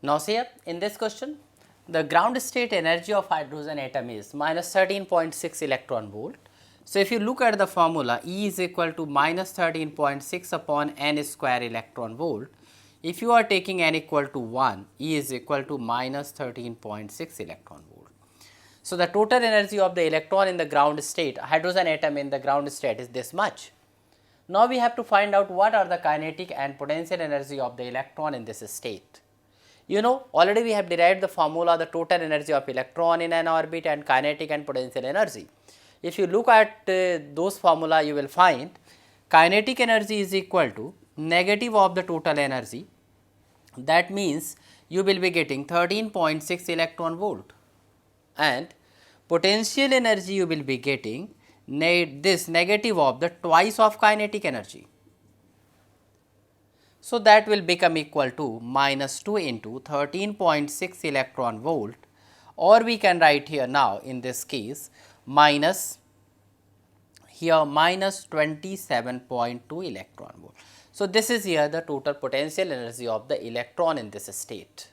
Now see here in this question, the ground state energy of hydrogen atom is minus 13.6 electron volt. So if you look at the formula, E is equal to minus 13.6 upon n square electron volt. If you are taking n equal to 1, E is equal to minus 13.6 electron volt. So the total energy of the electron in the ground state, hydrogen atom in the ground state is this much. Now we have to find out what are the kinetic and potential energy of the electron in this state. You know, already we have derived the formula, the total energy of electron in an orbit and kinetic and potential energy. If you look at those formula, you will find kinetic energy is equal to negative of the total energy. That means you will be getting 13.6 electron volt, and potential energy you will be getting this negative of the twice of kinetic energy. So, that will become equal to minus 2 into 13.6 electron volt, or we can write here now in this case minus 27.2 electron volt. So, this is here the total potential energy of the electron in this state.